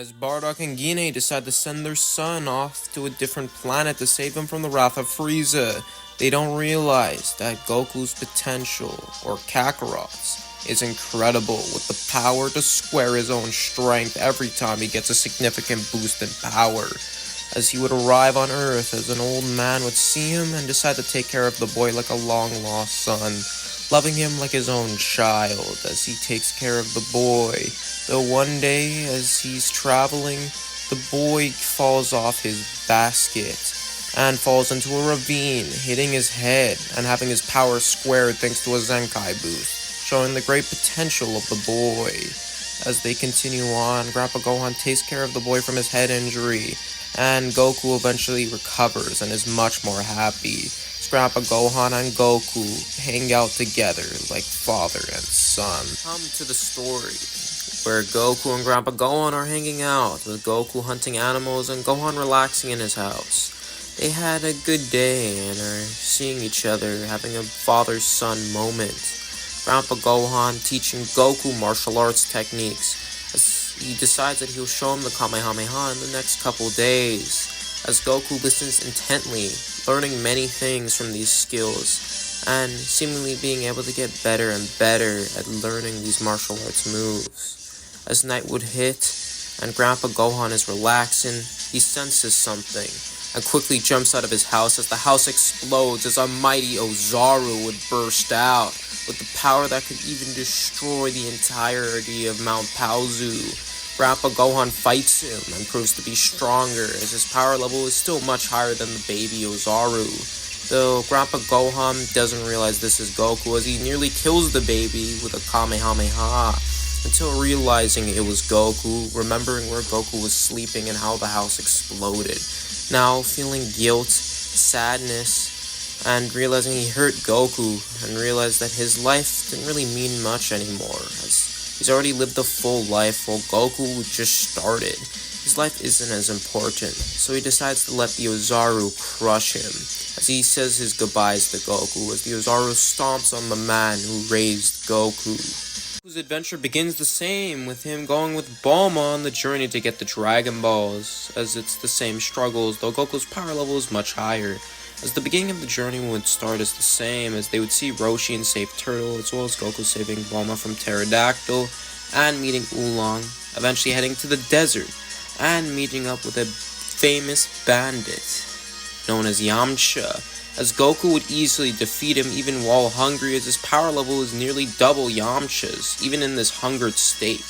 As Bardock and Gine decide to send their son off to a different planet to save him from the wrath of Frieza, they don't realize that Goku's potential, or Kakarot's, is incredible, with the power to square his own strength every time he gets a significant boost in power. As he would arrive on Earth, as an old man would see him and decide to take care of the boy like a long-lost son, loving him like his own child as he takes care of the boy. Though one day, as he's traveling, the boy falls off his basket and falls into a ravine, hitting his head and having his power squared thanks to a Zenkai boost, showing the great potential of the boy. As they continue on, Grandpa Gohan takes care of the boy from his head injury, and Goku eventually recovers and is much more happy. Grandpa Gohan and Goku hang out together like father and son. Come to the story, where Goku and Grandpa Gohan are hanging out, with Goku hunting animals and Gohan relaxing in his house. They had a good day and are seeing each other, having a father-son moment. Grandpa Gohan teaching Goku martial arts techniques, as he decides that he'll show him the Kamehameha in the next couple days. As Goku listens intently, learning many things from these skills, and seemingly being able to get better and better at learning these martial arts moves. As night would hit, and Grandpa Gohan is relaxing, he senses something, and quickly jumps out of his house as the house explodes as a mighty Ozaru would burst out, with the power that could even destroy the entirety of Mount Paozu. Grandpa Gohan fights him and proves to be stronger, as his power level is still much higher than the baby Ozaru. Though Grandpa Gohan doesn't realize this is Goku, as he nearly kills the baby with a Kamehameha, until realizing it was Goku, remembering where Goku was sleeping and how the house exploded. Now feeling guilt, sadness, and realizing he hurt Goku, and realized that his life didn't really mean much anymore, as he's already lived a full life while Goku just started. His life isn't as important, so he decides to let the Ozaru crush him, as he says his goodbyes to Goku, as the Ozaru stomps on the man who raised Goku. Goku's adventure begins the same, with him going with Bulma on the journey to get the Dragon Balls, as it's the same struggles, though Goku's power level is much higher. As the beginning of the journey would start as the same, as they would see Roshi and save Turtle, as well as Goku saving Bulma from Pterodactyl, and meeting Oolong, eventually heading to the desert, and meeting up with a famous bandit known as Yamcha, as Goku would easily defeat him even while hungry, as his power level is nearly double Yamcha's, even in this hungered state,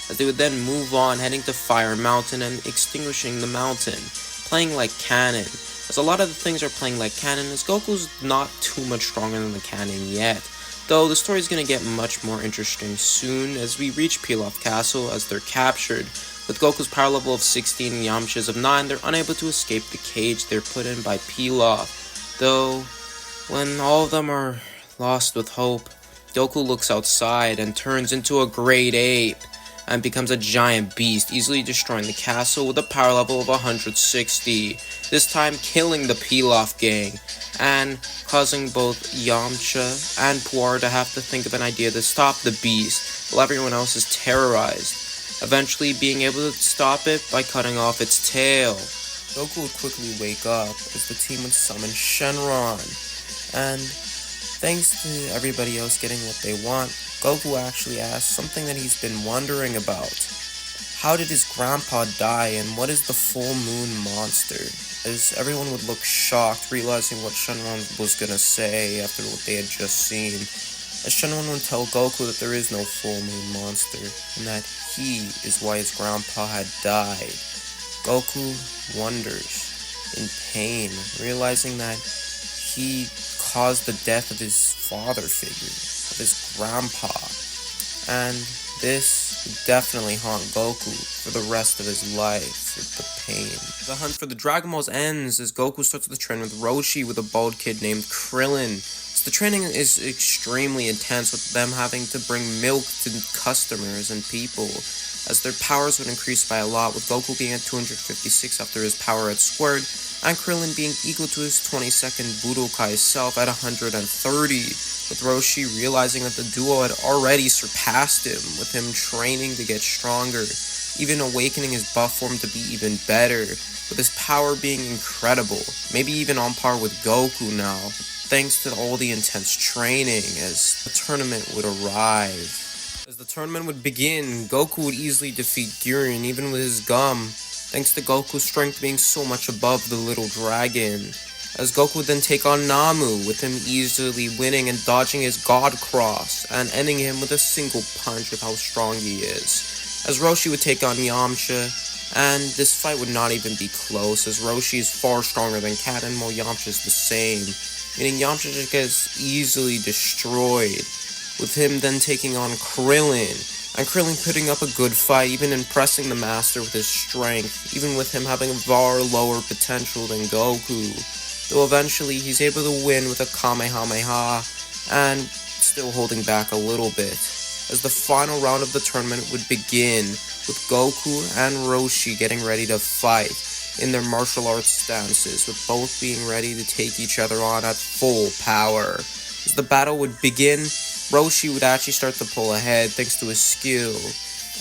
as they would then move on, heading to Fire Mountain and extinguishing the mountain, playing like canon. As a lot of the things are playing like canon, as Goku's not too much stronger than the canon yet, though the story is going to get much more interesting soon as we reach Pilaf Castle, as they're captured. With Goku's power level of 16 and Yamcha's of 9, they're unable to escape the cage they're put in by Pilaf, though when all of them are lost with hope, Goku looks outside and turns into a great ape, and becomes a giant beast, easily destroying the castle with a power level of 160, this time killing the Pilaf gang, and causing both Yamcha and Puar to have to think of an idea to stop the beast, while everyone else is terrorized, eventually being able to stop it by cutting off its tail. Goku would quickly wake up as the team would summon Shenron, and thanks to everybody else getting what they want, Goku actually asks something that he's been wondering about. How did his grandpa die, and what is the full moon monster? As everyone would look shocked, realizing what Shenron was gonna say after what they had just seen. As Shenron would tell Goku that there is no full moon monster, and that he is why his grandpa had died. Goku wonders, in pain, realizing that he caused the death of his father figure, of his grandpa, and this would definitely haunt Goku for the rest of his life with the pain. The hunt for the Dragon Balls ends as Goku starts to train with Roshi with a bald kid named Krillin. So the training is extremely intense, with them having to bring milk to customers and people, as their powers would increase by a lot, with Goku being at 256 after his power had squared, and Krillin being equal to his 22nd Budokai self at 130, with Roshi realizing that the duo had already surpassed him, with him training to get stronger, even awakening his buff form to be even better, with his power being incredible, maybe even on par with Goku now, thanks to all the intense training as the tournament would arrive. As the tournament would begin, Goku would easily defeat Gurren even with his gum, thanks to Goku's strength being so much above the little dragon. As Goku would then take on Namu, with him easily winning and dodging his God Cross, and ending him with a single punch of how strong he is. As Roshi would take on Yamcha, and this fight would not even be close, as Roshi is far stronger than Kaden, while Yamcha is the same, meaning Yamcha just gets easily destroyed, with him then taking on Krillin, and Krillin putting up a good fight, even impressing the Master with his strength, even with him having far lower potential than Goku, though eventually he's able to win with a Kamehameha, and still holding back a little bit, as the final round of the tournament would begin, with Goku and Roshi getting ready to fight in their martial arts stances, with both being ready to take each other on at full power. As the battle would begin, Roshi would actually start to pull ahead thanks to his skill,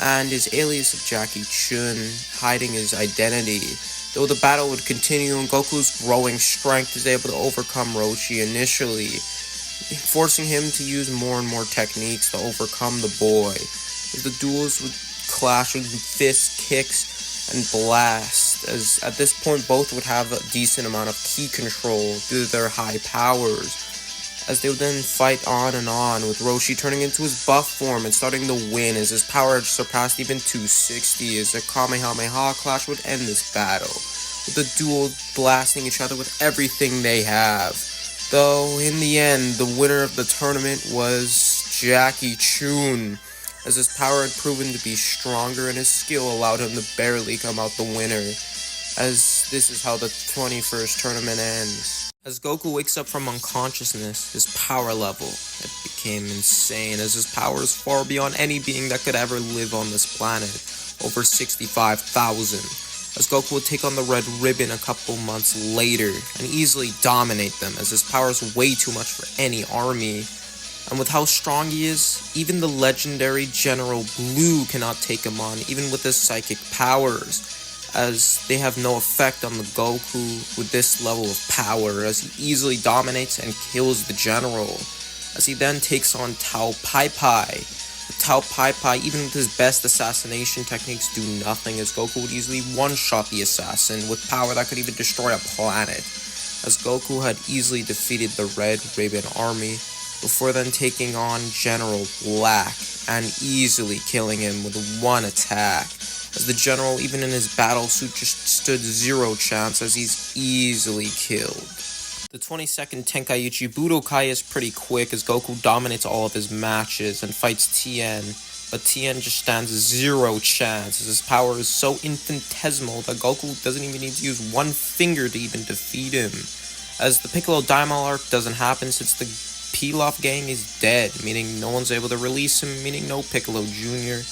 and his alias of Jackie Chun hiding his identity, though the battle would continue and Goku's growing strength is able to overcome Roshi initially, forcing him to use more and more techniques to overcome the boy, as the duels would clash with fists, kicks, and blast, as at this point both would have a decent amount of ki control due to their high powers, as they would then fight on, with Roshi turning into his buff form and starting to win as his power had surpassed even 260, as a Kamehameha clash would end this battle, with the duo blasting each other with everything they have. Though, in the end, the winner of the tournament was Jackie Chun, as his power had proven to be stronger and his skill allowed him to barely come out the winner, as this is how the 21st tournament ends. As Goku wakes up from unconsciousness, his power level had became insane, as his power is far beyond any being that could ever live on this planet, over 65,000. As Goku would take on the Red Ribbon a couple months later and easily dominate them, as his power is way too much for any army. And with how strong he is, even the legendary General Blue cannot take him on, even with his psychic powers, as they have no effect on the Goku with this level of power, as he easily dominates and kills the general, as he then takes on Tao Pai Pai. With Tao Pai Pai, even with his best assassination techniques, do nothing, as Goku would easily one-shot the assassin with power that could even destroy a planet, as Goku had easily defeated the Red Ribbon Army, before then taking on General Black and easily killing him with one attack, as the general, even in his battle suit, just stood zero chance as he's easily killed. The 22nd Tenkaichi Budokai is pretty quick as Goku dominates all of his matches and fights Tien, but Tien just stands zero chance as his power is so infinitesimal that Goku doesn't even need to use one finger to even defeat him, as the Piccolo Daimon arc doesn't happen since the Pilaf gang is dead, meaning no one's able to release him, meaning no Piccolo Jr.,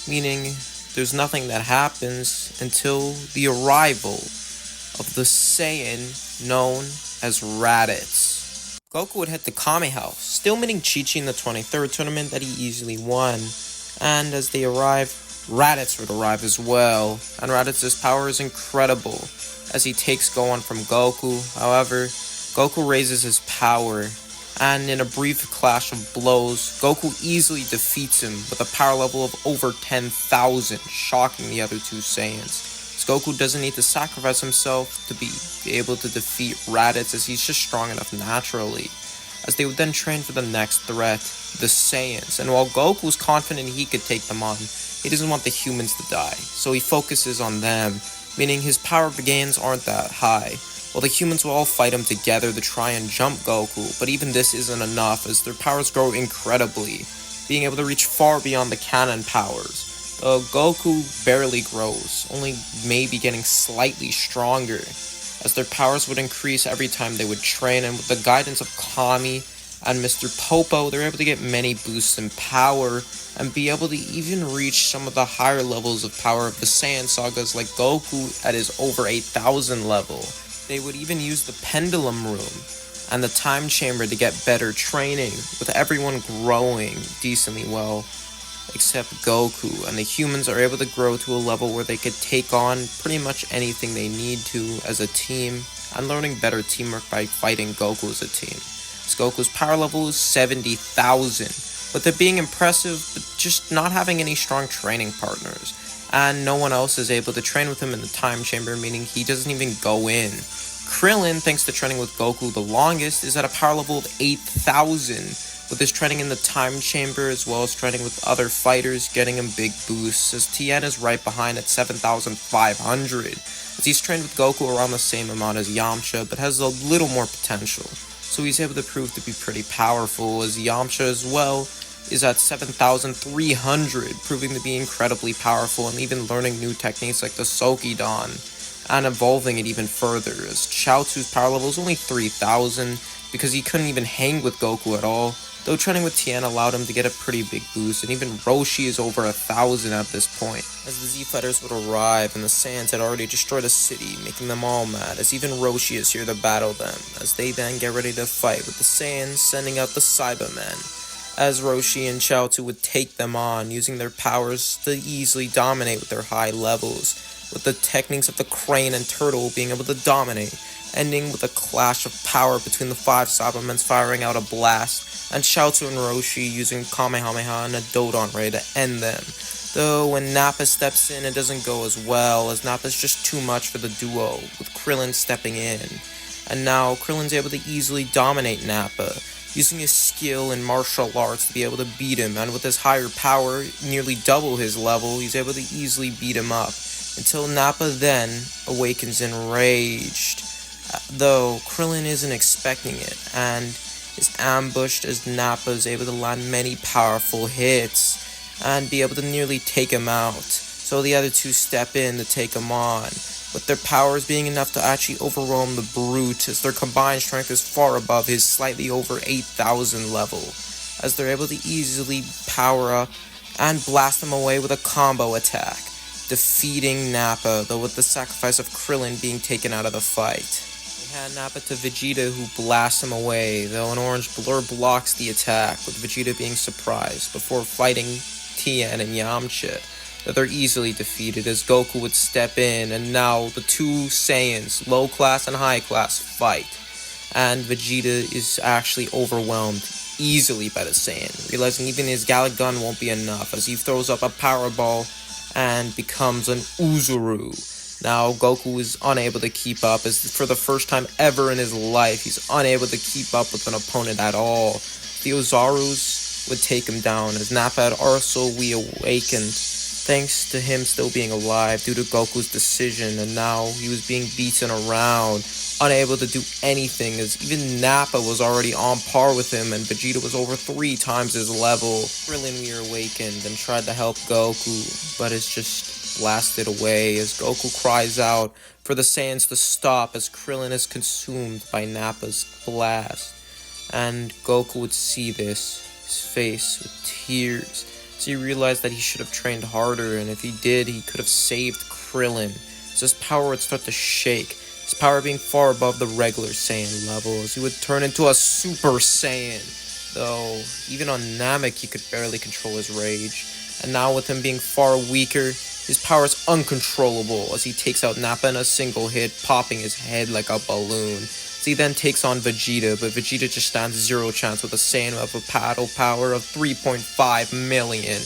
meaning there's nothing that happens until the arrival of the Saiyan known as Raditz. Goku would hit the Kame House, still meeting Chi-Chi in the 23rd tournament that he easily won, and as they arrive, Raditz would arrive as well, and Raditz's power is incredible, as he takes Gohan from Goku. However, Goku raises his power, and in a brief clash of blows, Goku easily defeats him with a power level of over 10,000, shocking the other two Saiyans. As Goku doesn't need to sacrifice himself to be able to defeat Raditz, as he's just strong enough naturally. As they would then train for the next threat, the Saiyans, and while Goku's confident he could take them on, he doesn't want the humans to die, so he focuses on them, meaning his power gains aren't that high. Well, the humans will all fight him together to try and jump Goku, but even this isn't enough as their powers grow incredibly, being able to reach far beyond the canon powers. Though Goku barely grows, only maybe getting slightly stronger, as their powers would increase every time they would train, and with the guidance of Kami and Mr. Popo, they're able to get many boosts in power, and be able to even reach some of the higher levels of power of the Saiyan sagas like Goku at his over 8,000 level. They would even use the Pendulum Room and the Time Chamber to get better training, with everyone growing decently well. except Goku, and the humans are able to grow to a level where they could take on pretty much anything they need to as a team, and learning better teamwork by fighting Goku as a team. As Goku's power level is 70,000, with it being impressive, but just not having any strong training partners, and no one else is able to train with him in the time chamber, meaning he doesn't even go in. Krillin, thanks to training with Goku the longest, is at a power level of 8,000, with his training in the time chamber as well as training with other fighters getting him big boosts, as Tien is right behind at 7,500, as he's trained with Goku around the same amount as Yamcha, but has a little more potential, so he's able to prove to be pretty powerful, as Yamcha as well is at 7,300, proving to be incredibly powerful and even learning new techniques like the Sokidan, and evolving it even further, as Chaozu's power level is only 3,000 because he couldn't even hang with Goku at all, though training with Tien allowed him to get a pretty big boost, and even Roshi is over 1,000 at this point. As the Z Fighters would arrive, and the Saiyans had already destroyed a city, making them all mad, as even Roshi is here to battle them, as they then get ready to fight, with the Saiyans sending out the Cybermen, as Roshi and Chaozu would take them on, using their powers to easily dominate with their high levels, with the techniques of the crane and turtle being able to dominate, ending with a clash of power between the 5 Cybermen firing out a blast, and Chaozu and Roshi using Kamehameha and a Dodon Ray to end them. Though when Nappa steps in, it doesn't go as well, as Nappa's just too much for the duo, with Krillin stepping in. And now Krillin's able to easily dominate Nappa, using his skill in martial arts to be able to beat him, and with his higher power, nearly double his level, he's able to easily beat him up, until Nappa then awakens enraged, though Krillin isn't expecting it, and is ambushed as Nappa is able to land many powerful hits, and be able to nearly take him out, so the other two step in to take him on, with their powers being enough to actually overwhelm the Brute, as their combined strength is far above his slightly over 8,000 level, as they're able to easily power up and blast him away with a combo attack, defeating Nappa, though with the sacrifice of Krillin being taken out of the fight. They hand Nappa to Vegeta, who blasts him away, though an orange blur blocks the attack, with Vegeta being surprised, before fighting Tien and Yamcha, that they're easily defeated, as Goku would step in, and now the two Saiyans, low class and high class, fight, and Vegeta is actually overwhelmed easily by the Saiyan, realizing even his Gallic Gun won't be enough, as he throws up a Power Ball and becomes an Uzuru. Now Goku is unable to keep up, as for the first time ever in his life, he's unable to keep up with an opponent at all. The Ozarus would take him down, as Nappa had also reawakened, thanks to him still being alive due to Goku's decision, and now he was being beaten around, unable to do anything, as even Nappa was already on par with him, and Vegeta was over 3 times his level. Krillin reawakened and tried to help Goku, but is just blasted away, as Goku cries out for the Saiyans to stop, as Krillin is consumed by Nappa's blast. And Goku would see this, his face with tears, so he realized that he should have trained harder, and if he did, he could have saved Krillin, as his power would start to shake, his power being far above the regular Saiyan level, as he would turn into a Super Saiyan, though even on Namek he could barely control his rage, and now with him being far weaker, his power is uncontrollable, as he takes out Nappa in a single hit, popping his head like a balloon. He then takes on Vegeta, but Vegeta just stands 0 chance with a Saiyan of a paddle power of 3.5 million,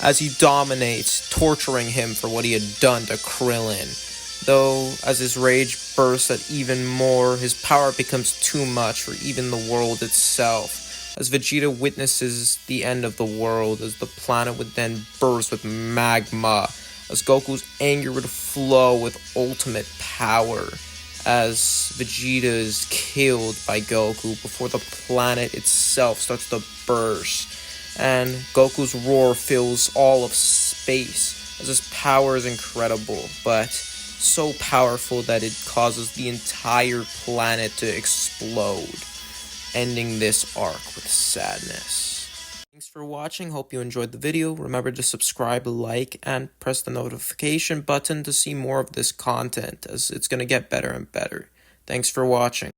as he dominates, torturing him for what he had done to Krillin. Though, as his rage bursts at even more, his power becomes too much for even the world itself, as Vegeta witnesses the end of the world, as the planet would then burst with magma, as Goku's anger would flow with ultimate power, as Vegeta is killed by Goku before the planet itself starts to burst, and Goku's roar fills all of space, as his power is incredible, but so powerful that it causes the entire planet to explode, ending this arc with sadness. Thanks for watching, hope you enjoyed the video. Remember to subscribe, like, and press the notification button to see more of this content, as it's going to get better and better. Thanks for watching.